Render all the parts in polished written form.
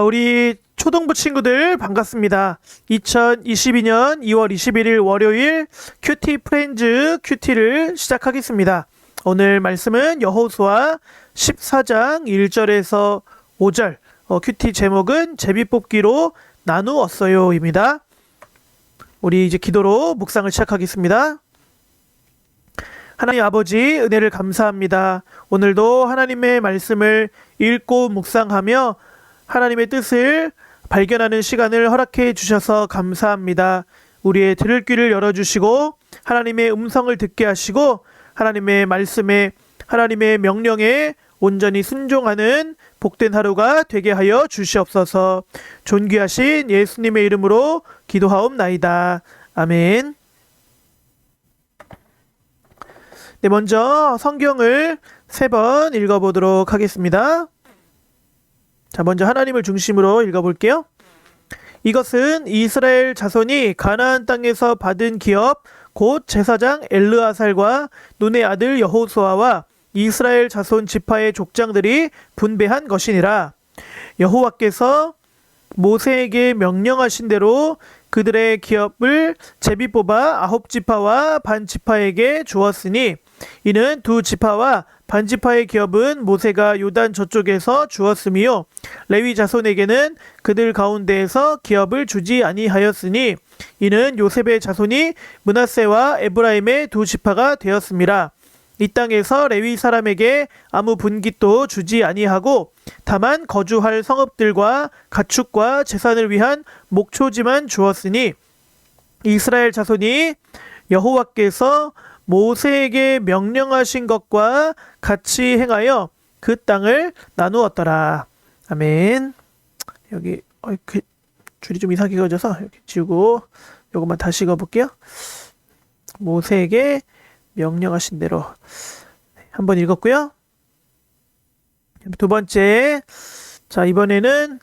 우리 초등부 친구들 반갑습니다. 2022년 2월 21일 월요일 큐티 프렌즈 큐티를 시작하겠습니다. 오늘 말씀은 여호수아 14장 1절에서 5절, 큐티 제목은 제비뽑기로 나누었어요 입니다. 우리 이제 기도로 묵상을 시작하겠습니다. 하나님 아버지, 은혜를 감사합니다. 오늘도 하나님의 말씀을 읽고 묵상하며 하나님의 뜻을 발견하는 시간을 허락해 주셔서 감사합니다. 우리의 들을 귀를 열어주시고 하나님의 음성을 듣게 하시고 하나님의 말씀에, 하나님의 명령에 온전히 순종하는 복된 하루가 되게 하여 주시옵소서. 존귀하신 예수님의 이름으로 기도하옵나이다. 아멘. 네, 먼저 성경을 3번 읽어보도록 하겠습니다. 자, 먼저 하나님을 중심으로 읽어볼게요. 이것은 이스라엘 자손이 가나안 땅에서 받은 기업 곧 제사장 엘르아살과 눈의 아들 여호수아와 이스라엘 자손 지파의 족장들이 분배한 것이니라. 여호와께서 모세에게 명령하신 대로 그들의 기업을 제비 뽑아 9지파와 반 지파에게 주었으니 이는 2지파와 반 지파의 기업은 모세가 요단 저쪽에서 주었으며 레위 자손에게는 그들 가운데에서 기업을 주지 아니하였으니 이는 요셉의 자손이 므낫세와 에브라임의 2지파가 되었습니다. 이 땅에서 레위 사람에게 아무 분깃도 주지 아니하고 다만 거주할 성읍들과 가축과 제산을 위한 목초지만 주었으니 이스라엘 자손이 여호와께서 모세에게 명령하신 것과 같이 행하여 그 땅을 나누었더라. 아멘. 여기 줄이 좀 이상하게 그어져서 이렇게 지우고 요것만 다시 읽어볼게요. 모세에게 명령하신 대로 한번 읽었고요. 두 번째, 자 이번에는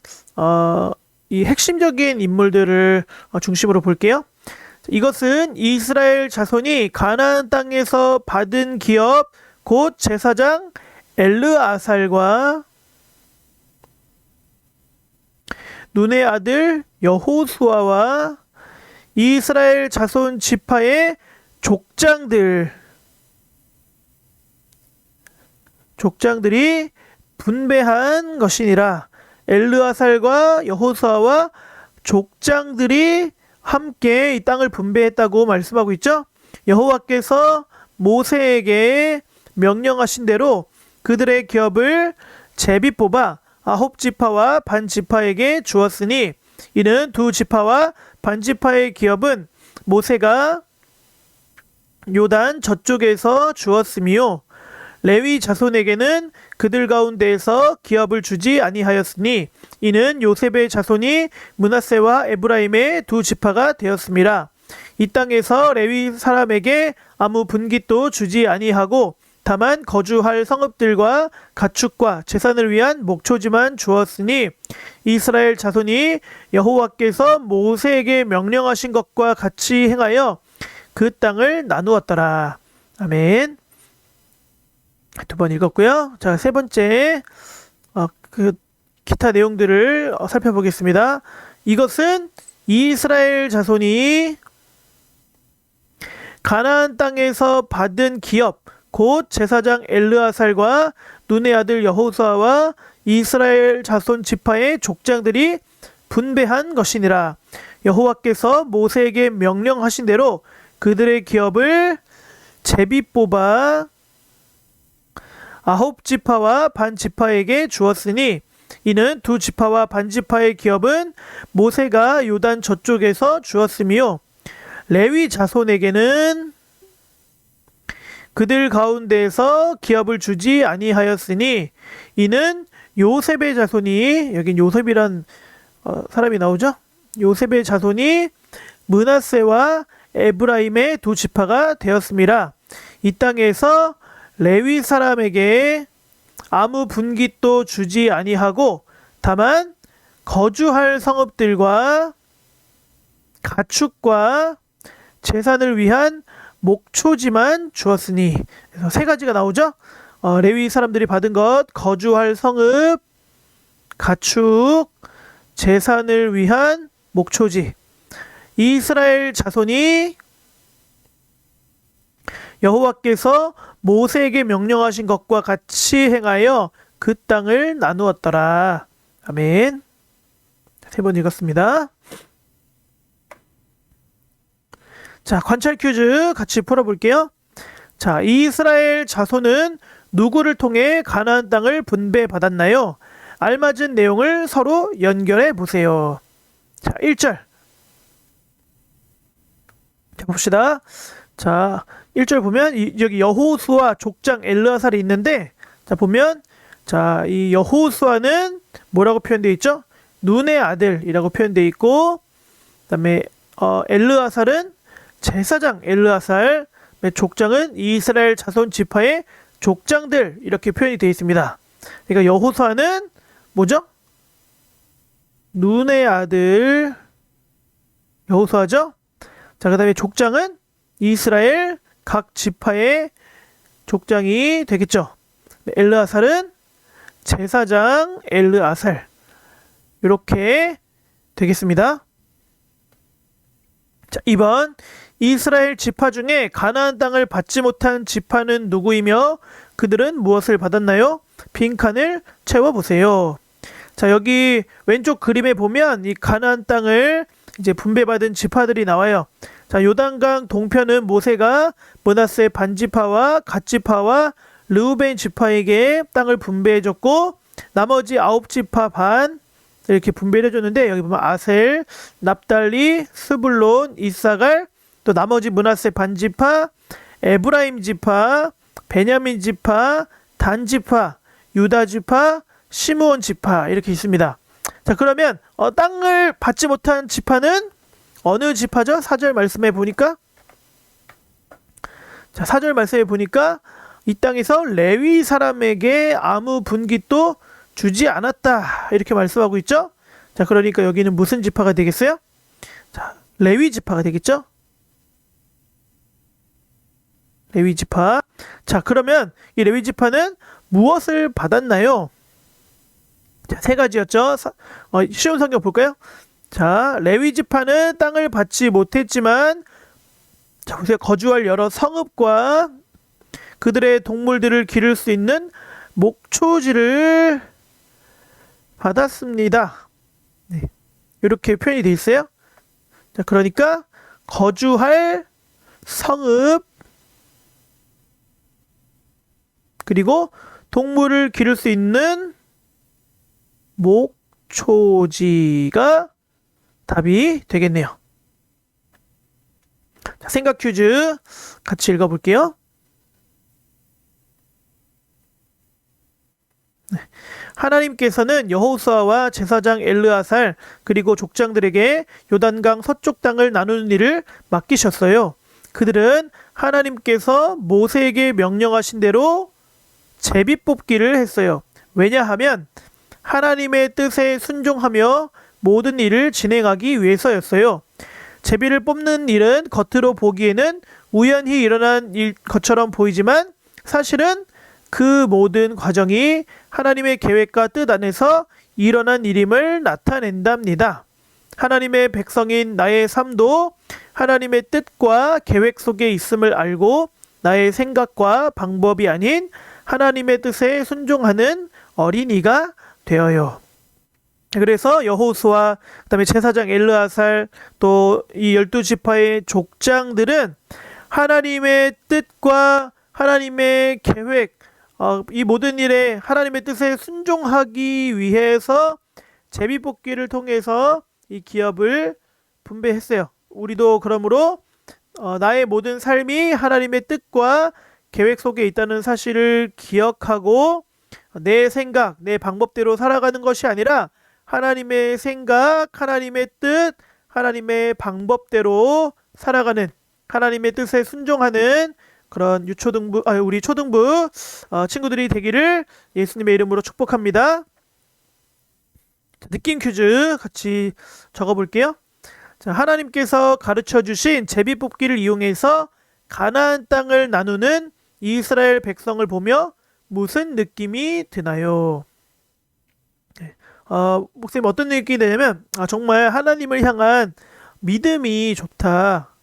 이 핵심적인 인물들을 중심으로 볼게요. 이것은 이스라엘 자손이 가나안 땅에서 받은 기업 곧 제사장 엘르아살과 눈의 아들 여호수아와 이스라엘 자손 지파의 족장들이 분배한 것이니라. 엘르아살과 여호수아와 족장들이 함께 이 땅을 분배했다고 말씀하고 있죠. 여호와께서 모세에게 명령하신 대로 그들의 기업을 제비 뽑아 9지파와 반 지파에게 주었으니 이는 2지파와 반 지파의 기업은 모세가 요단 저쪽에서 주었으며 레위 자손에게는 그들 가운데에서 기업을 주지 아니하였으니 이는 요셉의 자손이 므낫세와 에브라임의 2지파가 되었습니다. 이 땅에서 레위 사람에게 아무 분깃도 주지 아니하고 다만 거주할 성읍들과 가축과 제산을 위한 목초지만 주었으니 이스라엘 자손이 여호와께서 모세에게 명령하신 것과 같이 행하여 그 땅을 나누었더라. 아멘. 2번 읽었고요. 자, 세 번째 기타 내용들을 살펴보겠습니다. 이것은 이스라엘 자손이 가나안 땅에서 받은 기업 곧 제사장 엘르아살과 눈의 아들 여호수아와 이스라엘 자손 지파의 족장들이 분배한 것이니라. 여호와께서 모세에게 명령하신 대로 그들의 기업을 제비 뽑아 9지파와 반 지파에게 주었으니 이는 2지파와 반 지파의 기업은 모세가 요단 저쪽에서 주었으며 레위 자손에게는 그들 가운데에서 기업을 주지 아니하였으니 이는 요셉의 자손이, 여긴 요셉이란 사람이 나오죠. 요셉의 자손이 므낫세와 에브라임의 2지파가 되었습니다. 이 땅에서 레위 사람에게 아무 분깃도 주지 아니하고 다만 거주할 성읍들과 가축과 제산을 위한 목초지만 주었으니, 그래서 세 가지가 나오죠. 레위 사람들이 받은 것, 거주할 성읍, 가축, 제사를 위한 목초지. 이스라엘 자손이 여호와께서 모세에게 명령하신 것과 같이 행하여 그 땅을 나누었더라. 아멘. 세 번 읽었습니다. 자, 관찰 퀴즈 같이 풀어볼게요. 자, 이스라엘 자손은 누구를 통해 가나안 땅을 분배받았나요? 알맞은 내용을 서로 연결해 보세요. 자, 1절. 자, 봅시다. 자, 1절 보면 여기 여호수아 족장 엘르아살이 있는데, 자, 보면 자, 이 여호수아는 뭐라고 표현되어 있죠? 눈의 아들이라고 표현되어 있고, 그다음에 엘르아살은 제사장 엘르아살, 족장은 이스라엘 자손 지파의 족장들, 이렇게 표현이 되어 있습니다. 그러니까 여호수아는 뭐죠? 눈의 아들 여호수아죠. 자, 그 다음에 족장은 이스라엘 각 지파의 족장이 되겠죠. 엘르아살은 제사장 엘르아살, 이렇게 되겠습니다. 자, 2번. 이스라엘 지파 중에 가나안 땅을 받지 못한 지파는 누구이며 그들은 무엇을 받았나요? 빈칸을 채워보세요. 자, 여기 왼쪽 그림에 보면 이 가나안 땅을 이제 분배받은 지파들이 나와요. 자, 요단강 동편은 모세가 므낫세 반지파와 갓지파와 르우벤 지파에게 땅을 분배해줬고, 나머지 9지파 반 이렇게 분배를 해줬는데, 여기 보면 아셀, 납달리, 스불론, 이사갈, 또 나머지 므낫세 반지파, 에브라임 지파, 베냐민 지파, 단 지파, 유다 지파, 시므온 지파, 이렇게 있습니다. 자, 그러면 땅을 받지 못한 지파는 어느 지파죠? 4절 말씀해 보니까, 자, 4절 말씀해 보니까 이 땅에서 레위 사람에게 아무 분깃도 주지 않았다, 이렇게 말씀하고 있죠. 자, 그러니까 여기는 무슨 지파가 되겠어요? 자, 레위 지파가 되겠죠. 레위 지파. 자, 그러면 이 레위 지파는 무엇을 받았나요? 자, 세 가지였죠. 쉬운 성경 볼까요? 자, 레위 지파는 땅을 받지 못했지만, 자, 보세요. 거주할 여러 성읍과 그들의 동물들을 기를 수 있는 목초지를 받았습니다. 네, 이렇게 표현이 되어 있어요. 자, 그러니까 거주할 성읍, 그리고 동물을 기를 수 있는 목초지가 답이 되겠네요. 자, 생각 퀴즈 같이 읽어볼게요. 네. 하나님께서는 여호수아와 제사장 엘르아살 그리고 족장들에게 요단강 서쪽 땅을 나누는 일을 맡기셨어요. 그들은 하나님께서 모세에게 명령하신 대로 제비 뽑기를 했어요. 왜냐하면 하나님의 뜻에 순종하며 모든 일을 진행하기 위해서였어요. 제비를 뽑는 일은 겉으로 보기에는 우연히 일어난 것처럼 보이지만 사실은 그 모든 과정이 하나님의 계획과 뜻 안에서 일어난 일임을 나타낸답니다. 하나님의 백성인 나의 삶도 하나님의 뜻과 계획 속에 있음을 알고 나의 생각과 방법이 아닌 하나님의 뜻에 순종하는 어린이가 되어요. 그래서 여호수아, 그다음에 제사장 엘르아살, 또 이 12지파의 족장들은 하나님의 뜻과 하나님의 계획, 이 모든 일에 하나님의 뜻에 순종하기 위해서 제비뽑기를 통해서 이 기업을 분배했어요. 우리도 그러므로 나의 모든 삶이 하나님의 뜻과 계획 속에 있다는 사실을 기억하고 내 생각, 내 방법대로 살아가는 것이 아니라 하나님의 생각, 하나님의 뜻, 하나님의 방법대로 살아가는, 하나님의 뜻에 순종하는 그런 우리 초등부 친구들이 되기를 예수님의 이름으로 축복합니다. 느낌 퀴즈 같이 적어볼게요. 자, 하나님께서 가르쳐 주신 제비뽑기를 이용해서 가나안 땅을 나누는 이스라엘 백성을 보며 무슨 느낌이 드나요? 네. 목사님 어떤 느낌이 되냐면, 정말 하나님을 향한 믿음이 좋다.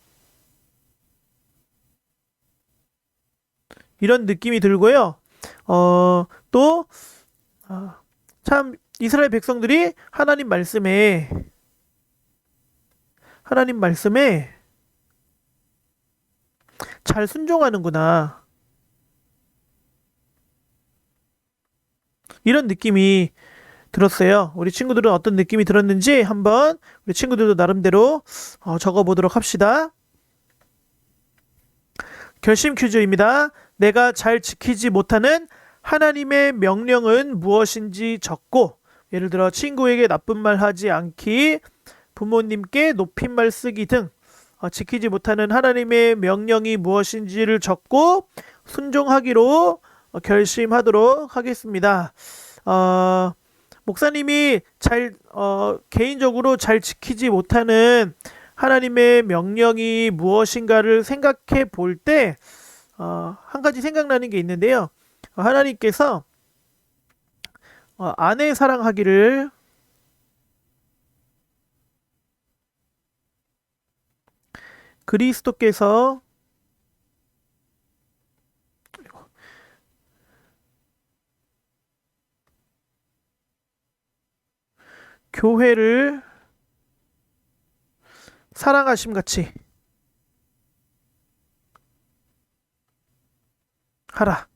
이런 느낌이 들고요. 또, 참, 이스라엘 백성들이 하나님 말씀에 잘 순종하는구나. 이런 느낌이 들었어요. 우리 친구들은 어떤 느낌이 들었는지 한번 우리 친구들도 나름대로 적어보도록 합시다. 결심 퀴즈입니다. 내가 잘 지키지 못하는 하나님의 명령은 무엇인지 적고, 예를 들어 친구에게 나쁜 말 하지 않기, 부모님께 높임말 쓰기 등 지키지 못하는 하나님의 명령이 무엇인지를 적고 순종하기로 결심하도록 하겠습니다. 목사님이 개인적으로 잘 지키지 못하는 하나님의 명령이 무엇인가를 생각해 볼 때, 한 가지 생각나는 게 있는데요. 하나님께서 아내 사랑하기를 그리스도께서 교회를 사랑하심 같이 하라.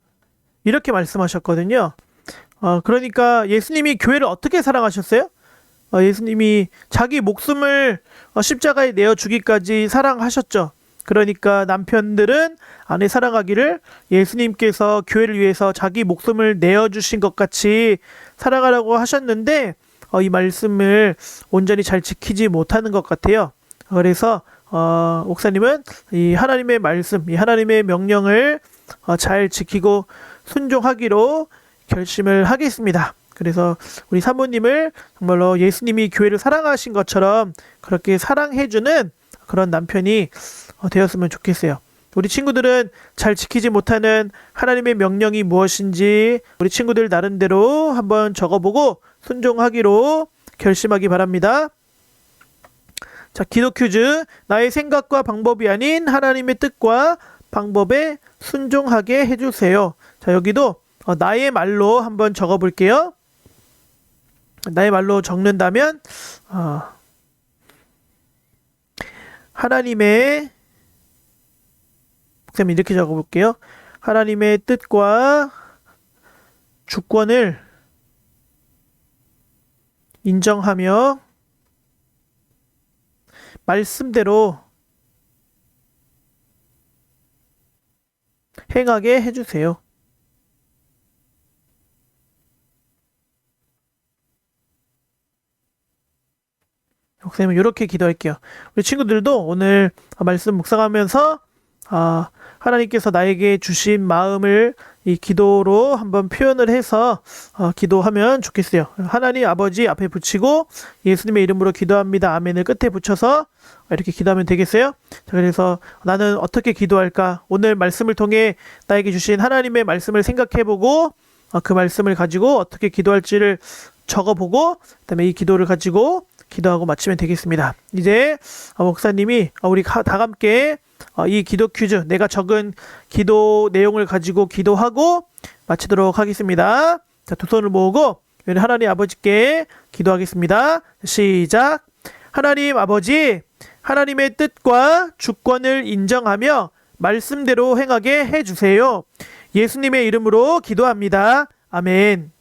이렇게 말씀하셨거든요. 그러니까 예수님이 교회를 어떻게 사랑하셨어요? 예수님이 자기 목숨을 십자가에 내어 주기까지 사랑하셨죠. 그러니까 남편들은 아내 사랑하기를 예수님께서 교회를 위해서 자기 목숨을 내어 주신 것 같이 사랑하라고 하셨는데, 이 말씀을 온전히 잘 지키지 못하는 것 같아요. 그래서 목사님은 이 하나님의 말씀, 이 하나님의 명령을 잘 지키고 순종하기로 결심을 하겠습니다. 그래서 우리 사모님을 정말로 예수님이 교회를 사랑하신 것처럼 그렇게 사랑해주는 그런 남편이 되었으면 좋겠어요. 우리 친구들은 잘 지키지 못하는 하나님의 명령이 무엇인지 우리 친구들 나름대로 한번 적어보고 순종하기로 결심하기 바랍니다. 자, 기도 퀴즈. 나의 생각과 방법이 아닌 하나님의 뜻과 방법에 순종하게 해주세요. 자, 여기도 나의 말로 한번 적어볼게요. 나의 말로 적는다면 하나님의, 목사님 이렇게 적어볼게요. 하나님의 뜻과 주권을 인정하며 말씀대로 행하게 해주세요. 목사님은 이렇게 기도할게요. 우리 친구들도 오늘 말씀 묵상하면서 하나님께서 나에게 주신 마음을 이 기도로 한번 표현을 해서 기도하면 좋겠어요. 하나님 아버지 앞에 붙이고 예수님의 이름으로 기도합니다. 아멘을 끝에 붙여서 이렇게 기도하면 되겠어요? 자, 그래서 나는 어떻게 기도할까? 오늘 말씀을 통해 나에게 주신 하나님의 말씀을 생각해보고 그 말씀을 가지고 어떻게 기도할지를 적어보고 그다음에 이 기도를 가지고 기도하고 마치면 되겠습니다. 이제 목사님이 우리 다 함께 이 기도 퀴즈, 내가 적은 기도 내용을 가지고 기도하고 마치도록 하겠습니다. 자, 두 손을 모으고 하나님 아버지께 기도하겠습니다. 시작. 하나님 아버지, 하나님의 뜻과 주권을 인정하며 말씀대로 행하게 해주세요. 예수님의 이름으로 기도합니다. 아멘.